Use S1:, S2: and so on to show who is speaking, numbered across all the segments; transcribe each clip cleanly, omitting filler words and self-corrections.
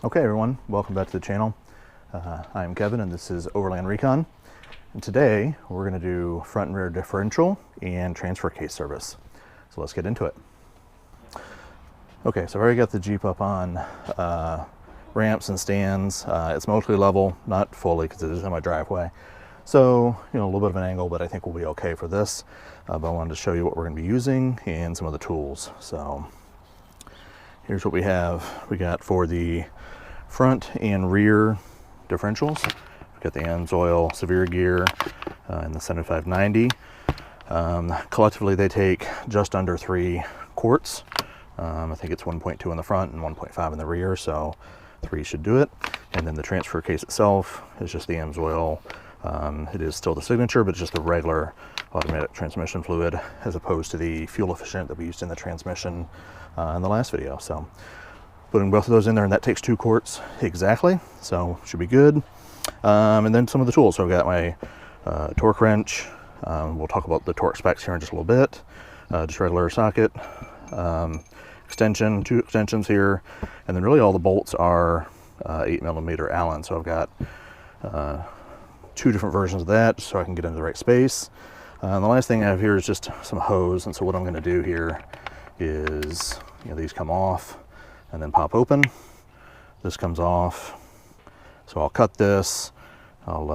S1: Okay everyone, welcome back to the channel. I'm Kevin and this is Overland Recon. And today we're going to do front and rear differential and transfer case service. So let's get into it. Okay, so I've already got the Jeep up on ramps and stands. It's mostly level, not fully because it is in my driveway. So, a little bit of an angle, but I think we'll be okay for this. But I wanted to show you what we're going to be using and some of the tools. So here's what we have. We got for the front and rear differentials. We've got the AMSOIL severe gear and the 7590. Collectively they take just under 3 quarts. I think it's 1.2 in the front and 1.5 in the rear, so 3 should do it. And then the transfer case itself is just the AMSOIL. It is still the signature, but it's just the regular automatic transmission fluid as opposed to the fuel efficient that we used in the transmission in the last video. So putting both of those in there, and that takes 2 quarts exactly, so should be good. And then some of the tools. So I've got my torque wrench. We'll talk about the torque specs here in just a little bit. Just regular socket, extension, 2 extensions here, and then really all the bolts are 8mm Allen. So I've got 2 different versions of that so I can get into the right space. And the last thing I have here is just some hose, and so what I'm going to do here is, these come off and then pop open. This comes off, so I'll cut this. I'll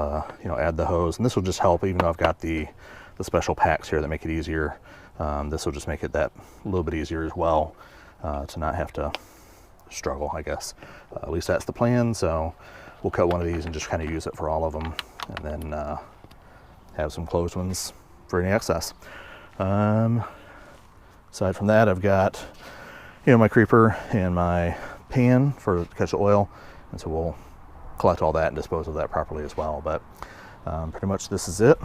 S1: add the hose, and this will just help. Even though I've got the special packs here that make it easier, this will just make it that a little bit easier as well, to not have to struggle, I guess. At least that's the plan. So we'll cut one of these and just kind of use it for all of them, and then have some closed ones for any excess. Aside from that, I've got my creeper and my pan for to catch the oil, and so we'll collect all that and dispose of that properly as well. But pretty much this is it.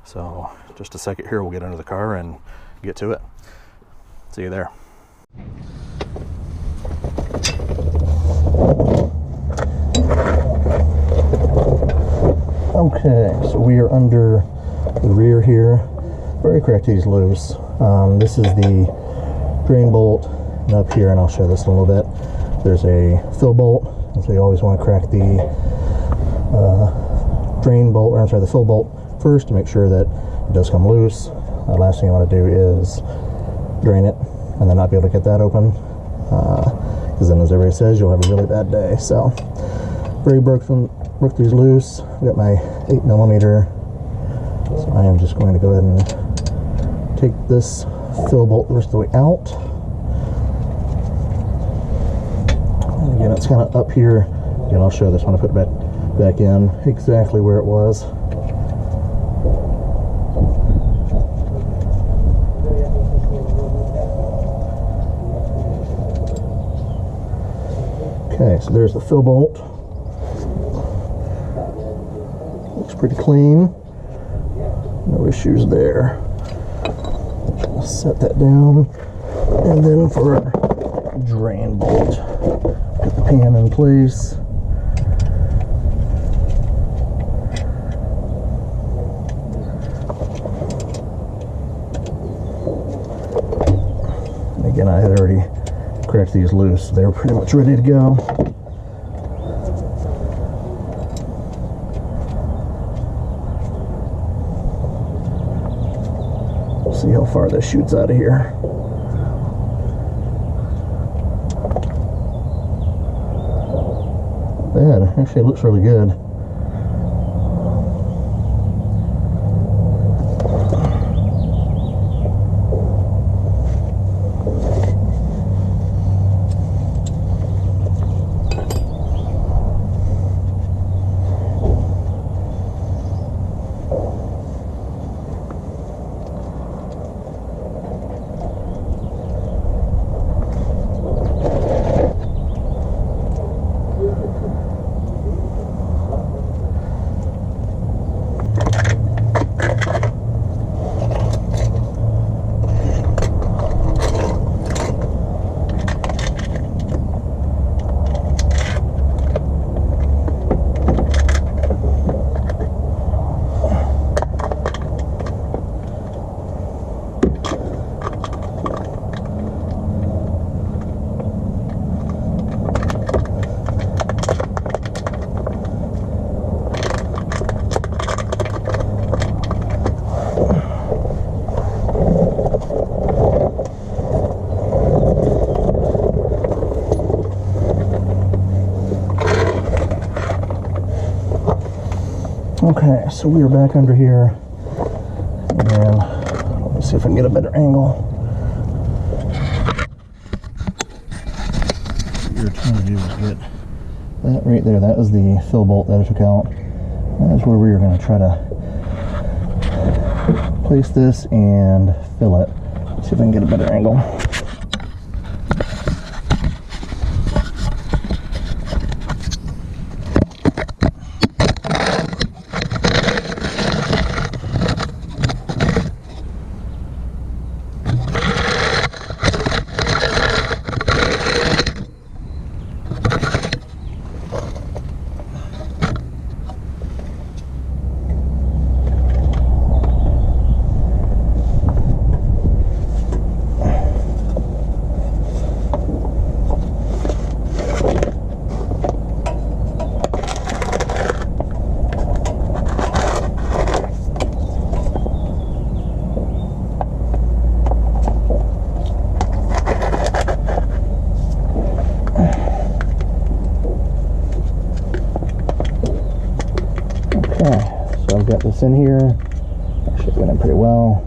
S1: So just a second here, we'll get into the car and get to it. See you there. Okay, so we are under the rear here. Very crack these loose. This is the drain bolt, and up here, and I'll show this in a little bit, there's a fill bolt, and so you always want to crack the drain bolt, or I'm sorry, the fill bolt first to make sure that it does come loose. The last thing you want to do is drain it and then not be able to get that open, because then, as everybody says, you'll have a really bad day. So very broke these loose. I've got my 8mm, so I am just going to go ahead and take this fill bolt the rest of the way out. And again, it's kind of up here. Again, I'll show this when I put it back in exactly where it was. Okay, so there's the fill bolt. Looks pretty clean. No issues there. Set that down, and then for our drain bolt, get the pan in place. And again, I had already cracked these loose, so they were pretty much ready to go. See how far this shoots out of here. Bad. Actually, it looks really good. Okay, so we are back under here, and let me see if I can get a better angle. What you're trying to do is get that right there. That was the fill bolt that I took out. That's where we are going to try to place this and fill it. Let's see if I can get a better angle. So I've got this in here. Actually got in pretty well.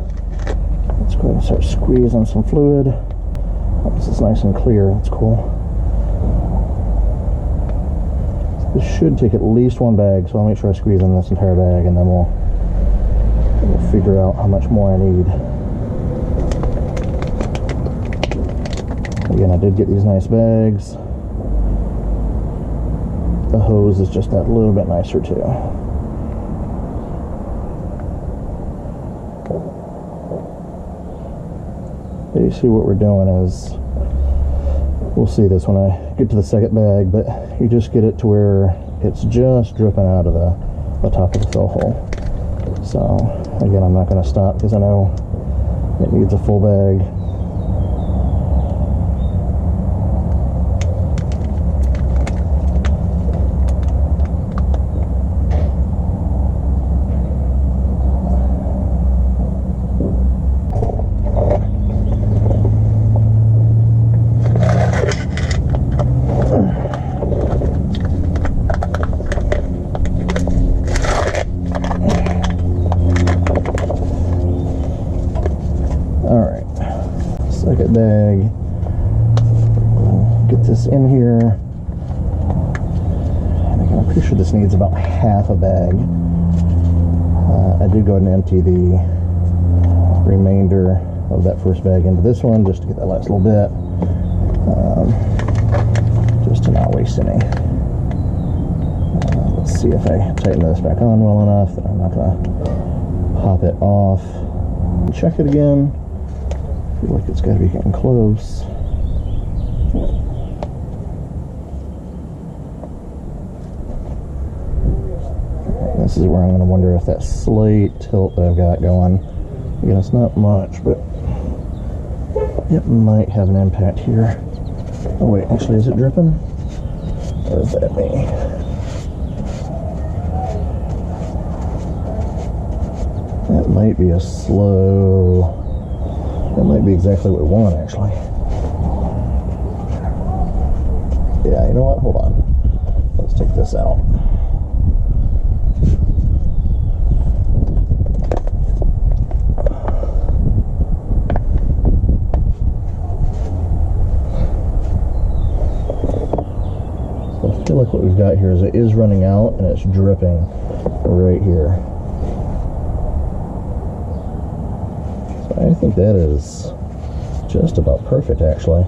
S1: Let's go ahead and start squeezing some fluid. Oh, this is nice and clear. That's cool. This should take at least one bag, so I'll make sure I squeeze in this entire bag, and then we'll figure out how much more I need. Again, I did get these nice bags. The hose is just that little bit nicer too. Basically what we're doing is, we'll see this when I get to the second bag, but you just get it to where it's just dripping out of the top of the fill hole. So again, I'm not going to stop because I know it needs a full bag. Bag. Get this in here. And again, I'm pretty sure this needs about half a bag. I did go ahead and empty the remainder of that first bag into this one just to get that last little bit, just to not waste any. Let's see if I tighten this back on well enough that I'm not going to pop it off. Check it again. I feel like it's got to be getting close. This is where I'm going to wonder if that slight tilt that I've got going, again, it's not much, but it might have an impact here. Oh wait, actually, is it dripping? Or is that me? That might be a slow... That might be exactly what we want, actually. Yeah, you know what? Hold on. Let's take this out. So I feel like what we've got here is it is running out and it's dripping right here. I think that is just about perfect, actually.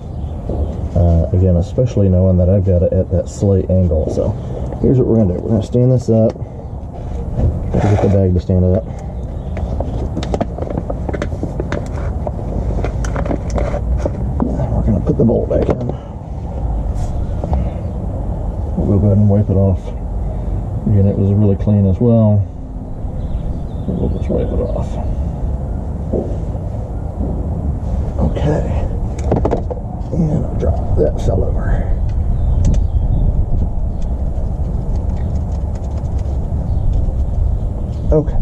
S1: Again, especially knowing that I've got it at that slight angle. So here's what we're going to do. We're going to stand this up. Got to get the bag to stand up. And we're going to put the bolt back in. We'll go ahead and wipe it off. Again, it was really clean as well. We'll just wipe it off. Okay, and I'll drop that fell over. Okay.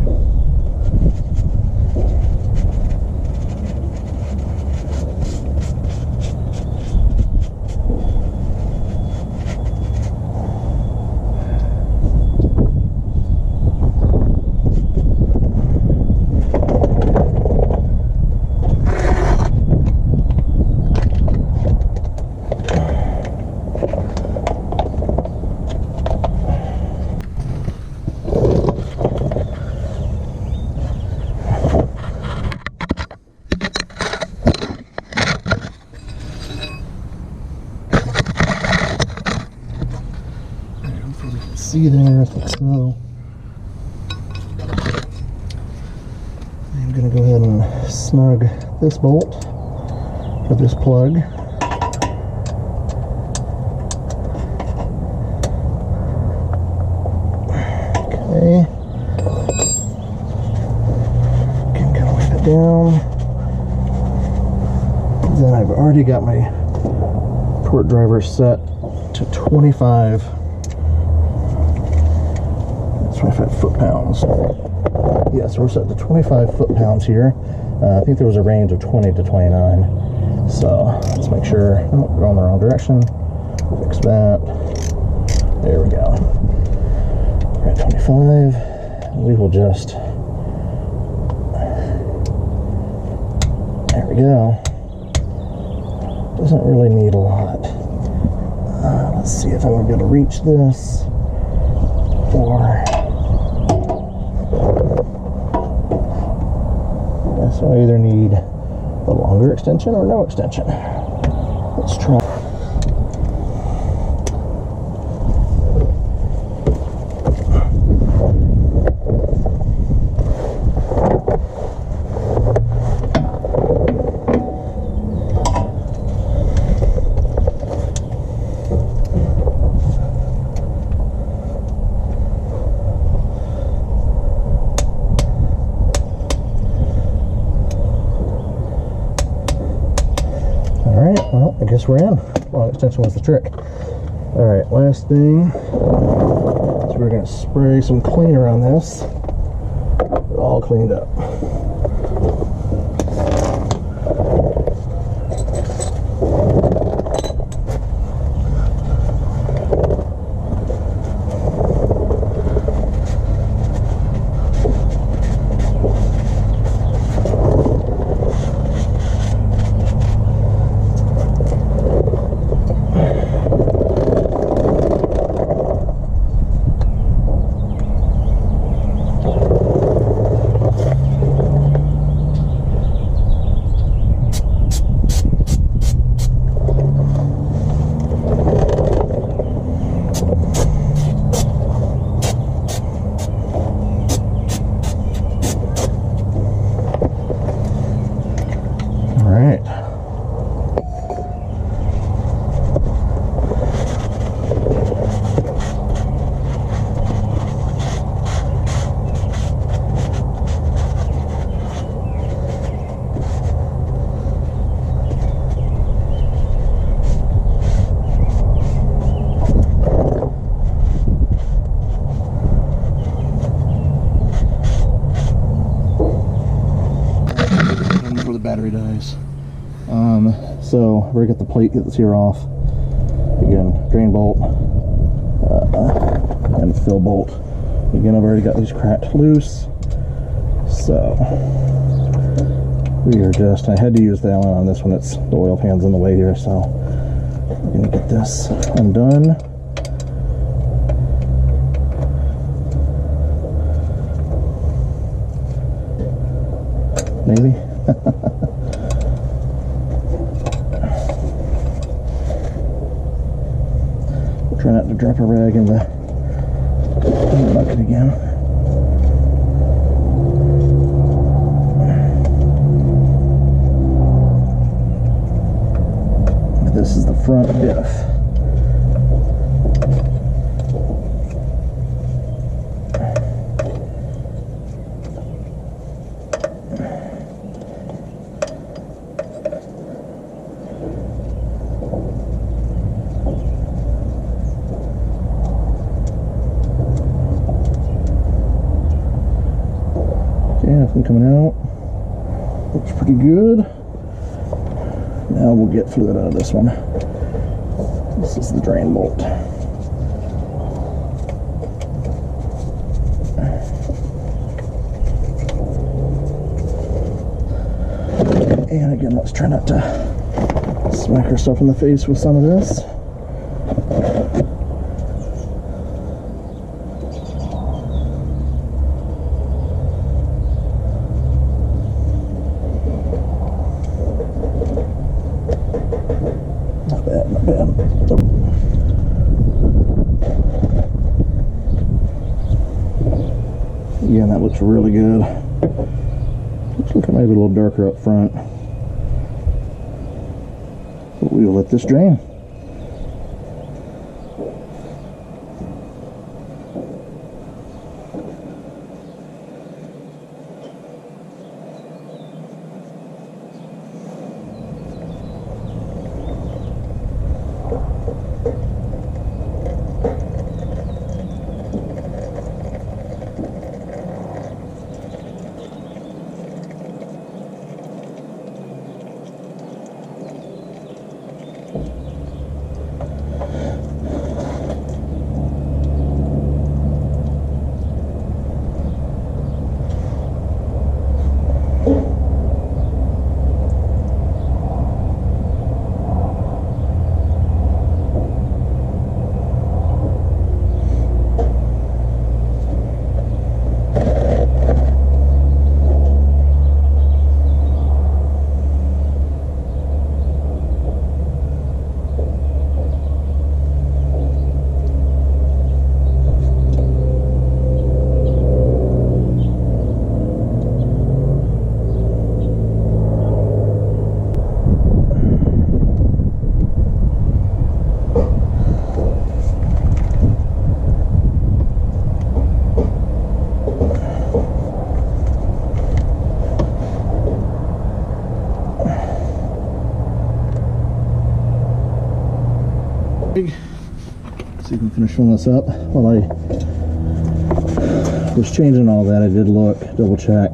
S1: see there, I think so. I'm going to go ahead and snug this bolt for this plug. Okay. Can kind of wipe it down. Then I've already got my torque driver set to 25 foot-pounds. Yeah, so we're set to 25 foot-pounds here. I think there was a range of 20 to 29. So let's make sure. Oh, we're going the wrong direction. Fix that. There we go. We're at 25. We will just. There we go. Doesn't really need a lot. Let's see if I'm going to be able to reach this. Or. So I either need a longer extension or no extension. Let's try. Well, I guess we're in. Long extension was the trick. Alright, last thing. So we're going to spray some cleaner on this. Get it all cleaned up. Battery dies. So we're gonna get the plate, get this here off. Again, drain bolt and fill bolt. Again, I've already got these cracked loose. So we are just, I had to use the Allen on this one. It's the oil pan's in the way here, so we're gonna get this undone. Maybe. Try not to drop a rag in the bucket again. This is the front diff. Nothing coming out. Looks pretty good. Now we'll get fluid out of this one. This is the drain bolt. And again, let's try not to smack ourselves in the face with some of this. Again, that looks really good. Looks like it might be a little darker up front. But we will let this drain. See if we can finish filling this up. While I was changing all that, I did look, double check.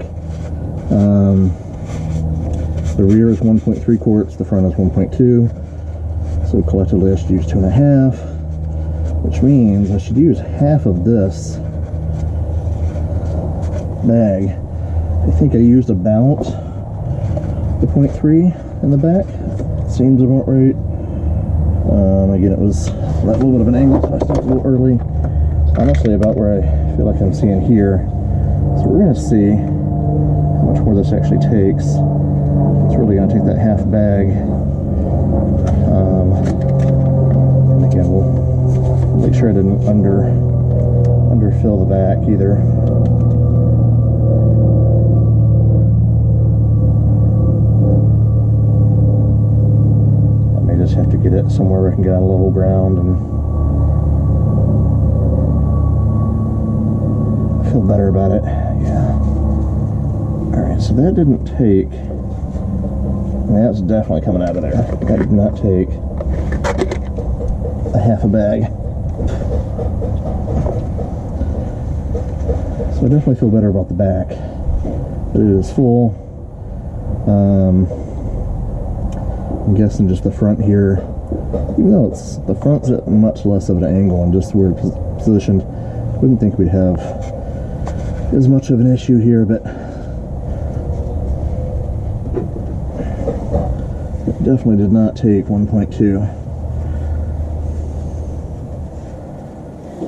S1: The rear is 1.3 quarts, the front is 1.2. So collectively I should use 2.5, which means I should use half of this bag. I think I used about the 0.3 in the back. Seems about right. Again, it was that little bit of an angle, so I stopped a little early. Honestly, about where I feel like I'm seeing here. So we're going to see how much more this actually takes. It's really going to take that half bag. And again, we'll make sure I didn't underfill the back either. Just have to get it somewhere where I can get on level ground and feel better about it. Yeah. Alright, so that didn't take, that's definitely coming out of there. That did not take a half a bag. So I definitely feel better about the back. But it is full. I'm guessing just the front here, even though the front's at much less of an angle and just where it's positioned, wouldn't think we'd have as much of an issue here, but it definitely did not take 1.2.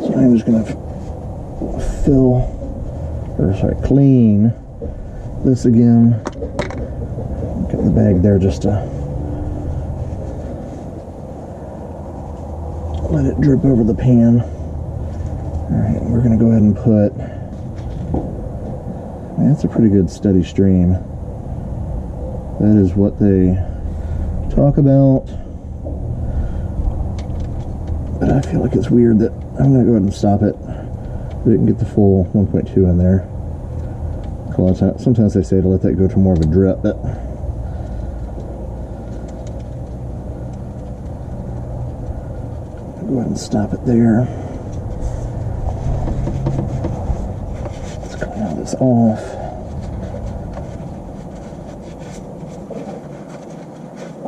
S1: So I'm just going to clean this again. Get the bag there just to let it drip over the pan. Alright, we're going to go ahead and put, that's a pretty good steady stream. That is what they talk about. But I feel like it's weird that I'm going to go ahead and stop it. We didn't get the full 1.2 in there. A lot of times, sometimes they say to let that go to more of a drip, but go ahead and stop it there. Let's clean this off.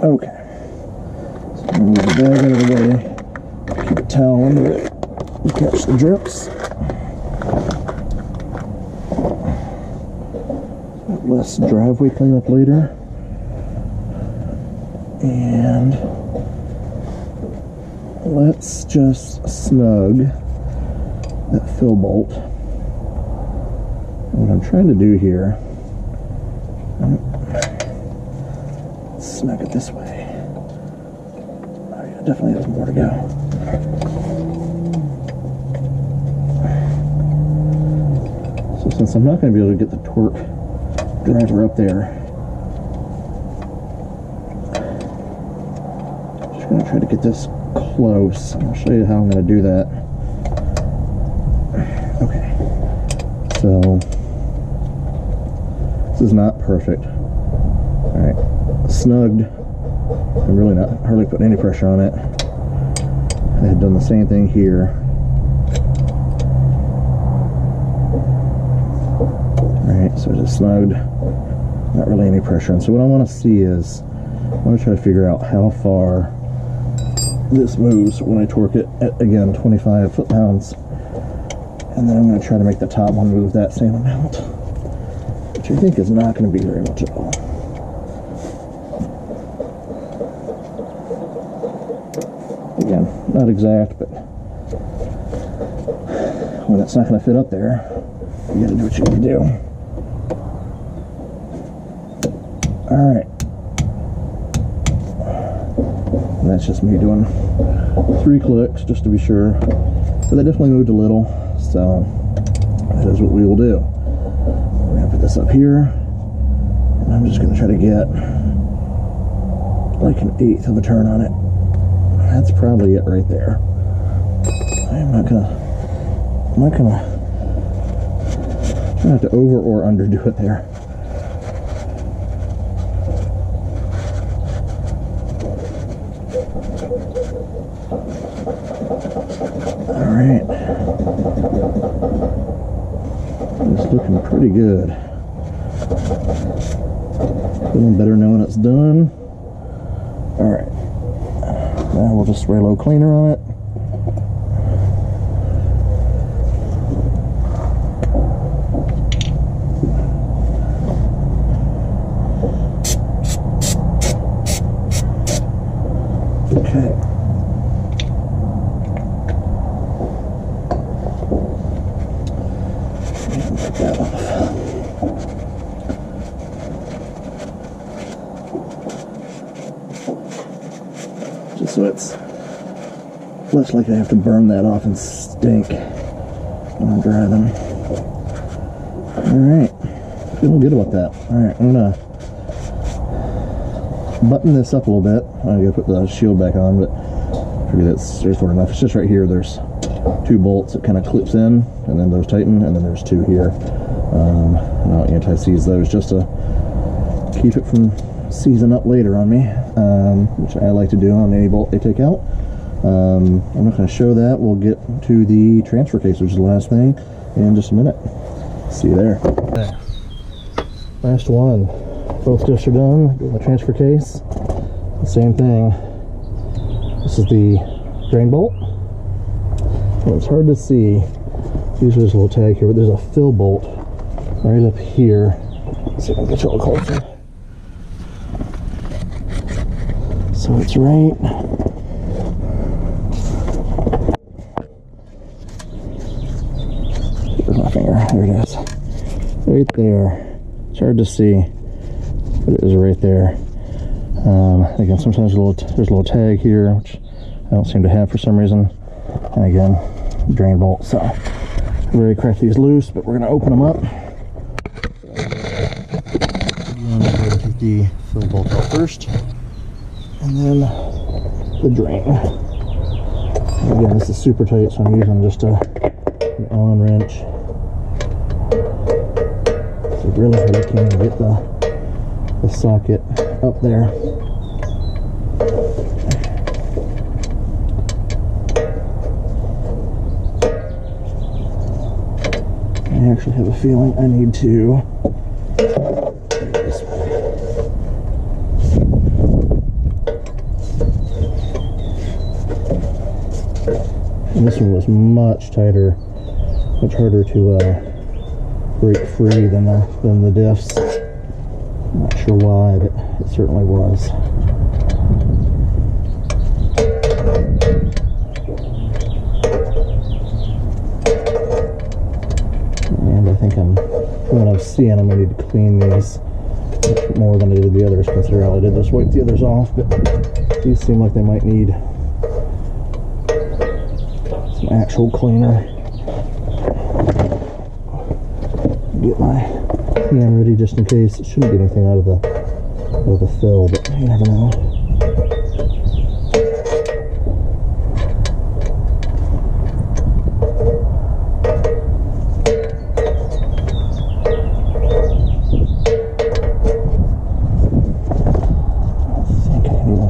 S1: Okay. So move the bag out of the way. Keep a towel under it and catch the drips. Less driveway cleanup later. And let's just snug that fill bolt. And what I'm trying to do here, snug it this way. Oh yeah, definitely has more to go. So since I'm not going to be able to get the torque driver up there, I'm just going to try to get this close. I'll show you how I'm going to do that. Okay, so this is not perfect. Alright, snugged. I'm really not hardly putting any pressure on it. I had done the same thing here. Alright, so just snugged. Not really any pressure. And so what I want to see is, I want to try to figure out how far this moves when I torque it at, again, 25 foot-pounds. And then I'm going to try to make the top one move that same amount, which I think is not going to be very much at all. Again, not exact, but when it's not going to fit up there, you got to do what you got to do. Alright. And that's just me doing 3 clicks just to be sure. But that definitely moved a little, so that is what we will do. We're going to put this up here, and I'm just going to try to get like 1/8 of a turn on it. That's probably it right there. I'm not gonna try not to over or underdo it there. Alright. It's looking pretty good. Feeling better knowing it's done. Alright. Now we'll just spray a little cleaner on it. Okay. And take that off. So it's less likely I have to burn that off and stink when I'm driving. Alright, feeling good about that. Alright, I'm gonna button this up a little bit. I gotta put the shield back on, but I figure that's straightforward enough. It's just right here, there's 2 bolts that kind of clips in, and then those tighten, and then there's 2 here. And I'll anti-seize those just to keep it from seizing up later on me, which I like to do on any bolt they take out. I'm not going to show that. We'll get to the transfer case, which is the last thing, in just a minute. See you there. Okay. Last one. Both diffs are done. Go to the transfer case. The same thing. This is the drain bolt. Well, it's hard to see. Usually there's a little tag here, but there's a fill bolt right up here. Let's see if I can get you a little closer. So it's right where's my finger? There it is. Right there. It's hard to see, but it is right there. Again, sometimes there's a little tag here, which I don't seem to have for some reason. And again, drain bolt. So very crack these loose, but we're going to open them up. I'm going to take the fill bolt out first, and then the drain. And again, this is super tight, so I'm using just an Allen wrench. So really hard to get the socket up there. I actually have a feeling I need to this way. And this one was much tighter, much harder to break free than the diffs. I'm not sure why, but it certainly was. And I think from what I'm seeing, I'm going to need to clean these much more than I did the others, considering I did just wipe the others off, but these seem like they might need some actual cleaner. get my hand ready just in case. It shouldn't be anything out of the fill, but you never know.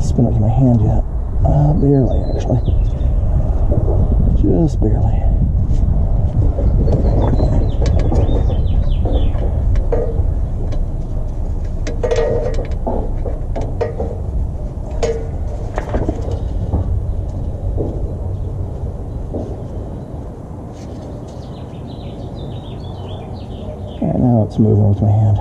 S1: Spin it with my hand yet. Barely, actually. Just barely. And now it's moving with my hand.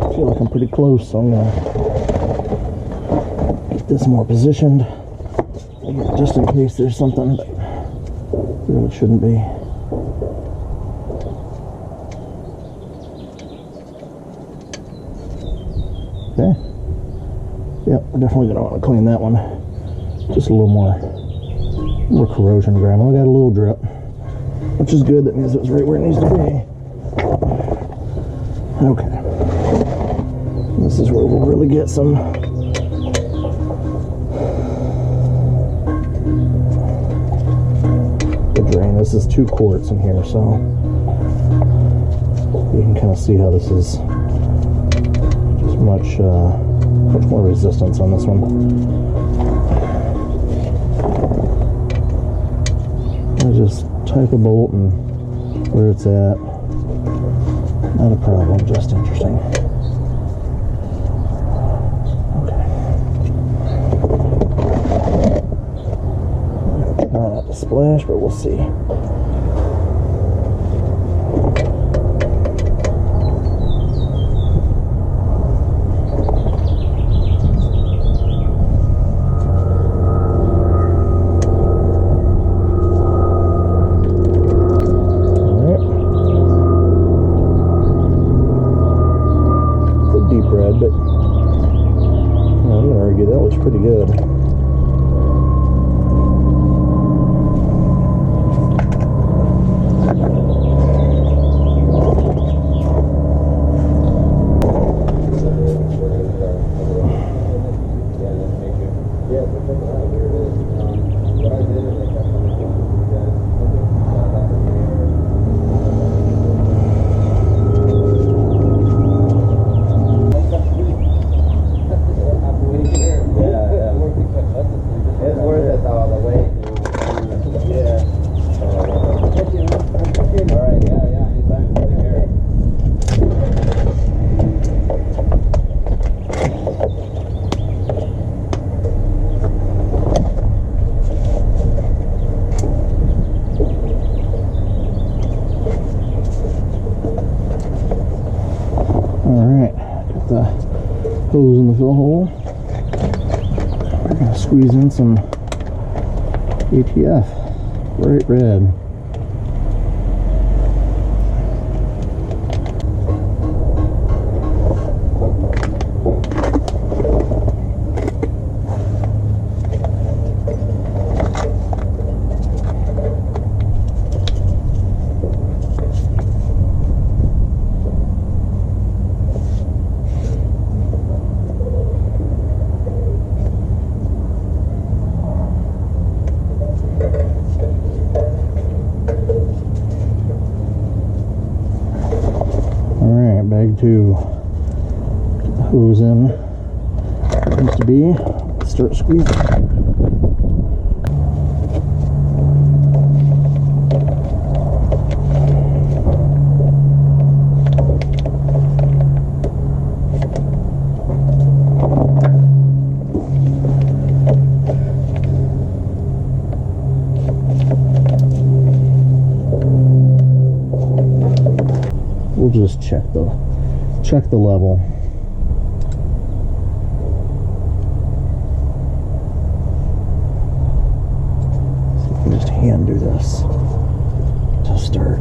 S1: I feel like I'm pretty close, so I'm gonna get this more positioned just in case there's something that really shouldn't be. Okay. Yep, we're definitely gonna want to clean that one. Just a little more corrosion grime. I got a little drip, which is good. That means it was right where it needs to be. Okay. This is where we'll really get some the drain. This is 2 quarts in here, so you can kind of see how this is just much more resistance on this one. I just type a bolt and where it's at. Not a problem, just interesting. Okay. Try not to splash, but we'll see. But I'm gonna argue that looks pretty good. Hose in the fill hole. We're going to squeeze in some ATF, bright red. Bag 2, get the hose in where it needs to be, start squeezing. We'll just check the level. So we can just hand do this to start.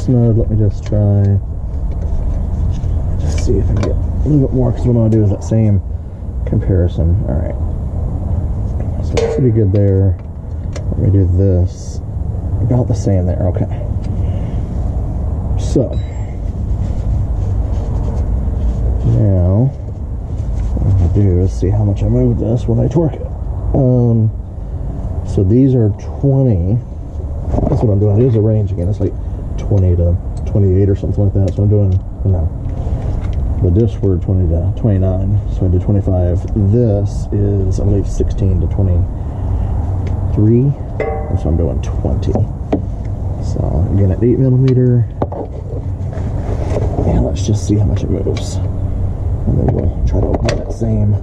S1: snug. Let me just try. Just see if I can get a little bit more, because what I want to do is that same comparison. All right. So it's pretty good there. Let me do this. About the same there. Okay. So now what I'm going to do is see how much I move this when I torque it. So these are 20. That's what I'm doing. There's a range again. It's like 20 to 28 or something like that. So I'm doing, no, the diffs were 20 to 29. So I did 25. This is, I believe, 16 to 23. And so I'm doing 20. So again at 8mm. And let's just see how much it moves. And then we'll try to apply that same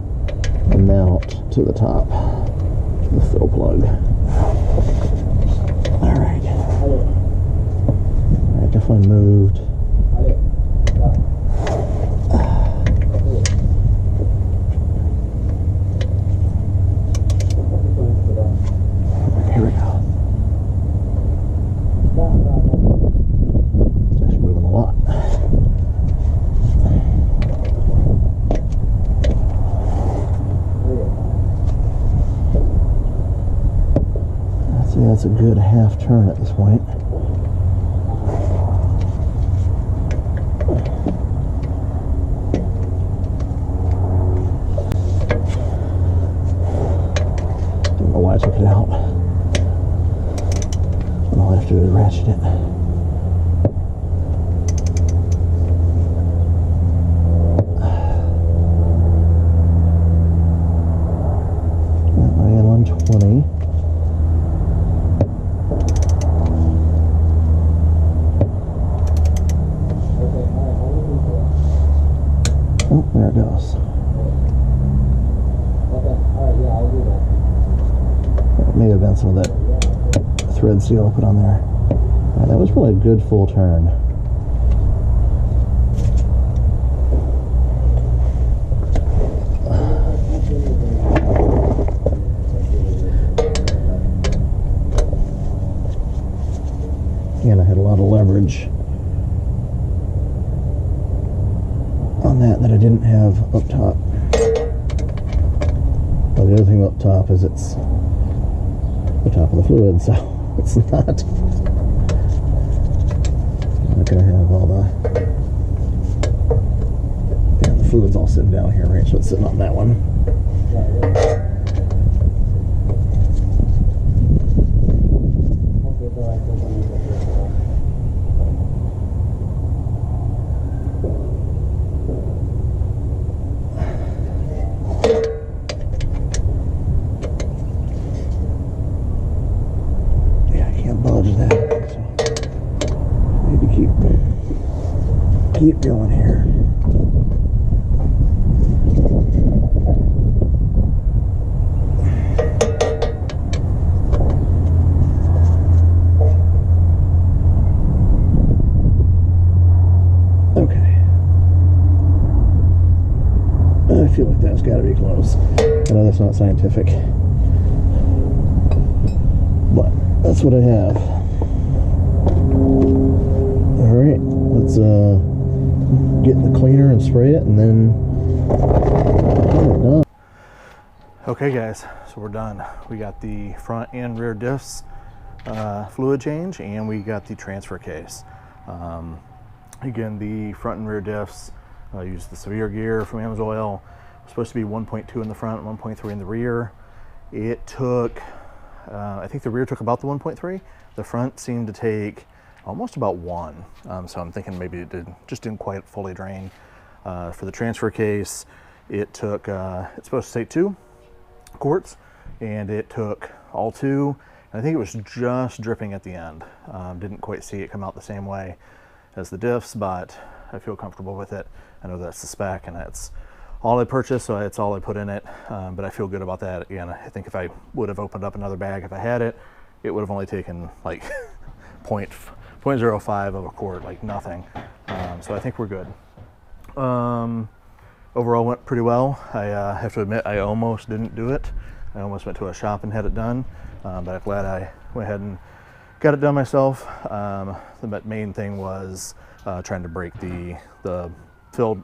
S1: amount to the top, the fill plug. All right. All right, definitely moved. Here we go. It's actually moving a lot. That's a good half turn at this point. Don't know why I took it out. And all I have to do is ratchet it. I am on 20. Oh, there it goes.
S2: Okay, alright, yeah, I'll do that.
S1: That may have been some of that thread seal I put on there. Right, that was probably a good full turn. And I had a lot of leverage on that I didn't have up top. Well, the other thing up top is it's the top of the fluid, so it's not going to have all the fluid's all sitting down here, right? So it's sitting on that one. Keep going here. Okay. I feel like that's got to be close. I know that's not scientific, but that's what I have. All right, let's get the cleaner and spray it, and then we're done. Okay guys, so we're done. We got the front and rear diffs fluid change, and we got the transfer case. Again, the front and rear diffs use the severe gear from AMSOIL. It's supposed to be 1.2 in the front, 1.3 in the rear. It took, I think the rear took about the 1.3. The front seemed to take almost about 1. So I'm thinking maybe it just didn't quite fully drain. For the transfer case, it took, it's supposed to take 2 quarts, and it took all 2. And I think it was just dripping at the end. Didn't quite see it come out the same way as the diffs, but I feel comfortable with it. I know that's the spec, and that's all I purchased, so it's all I put in it. But I feel good about that. Again, I think if I would have opened up another bag, if I had it, it would have only taken like 0.05 of a quart, like nothing. So I think we're good. Overall went pretty well. I have to admit, I almost didn't do it. I almost went to a shop and had it done, but I'm glad I went ahead and got it done myself. The main thing was trying to break the filled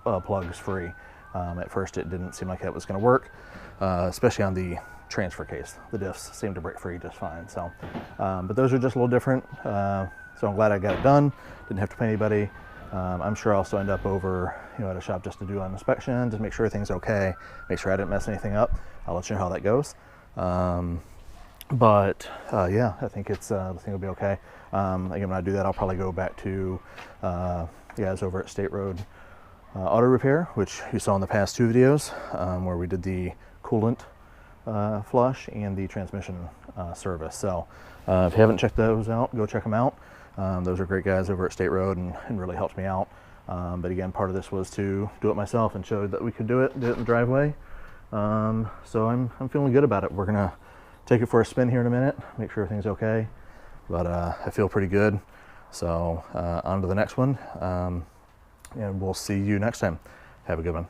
S1: plugs free. At first it didn't seem like that was going to work, especially on the transfer case. The diffs seemed to break free just fine. So, but those are just a little different. So I'm glad I got it done. Didn't have to pay anybody. I'm sure I'll still end up over, at a shop just to do an inspection, just make sure everything's okay, make sure I didn't mess anything up. I'll let you know how that goes. But yeah, I think the thing will be okay. Again, when I do that, I'll probably go back to guys over at State Road Auto Repair, which you saw in the past 2 videos, where we did the coolant flush and the transmission service. So if you haven't checked those out, go check them out. Those are great guys over at State Road and really helped me out. But again, part of this was to do it myself and show that we could do it in the driveway. So I'm feeling good about it. We're gonna take it for a spin here in a minute, make sure everything's okay. But I feel pretty good. So on to the next one. And we'll see you next time. Have a good one.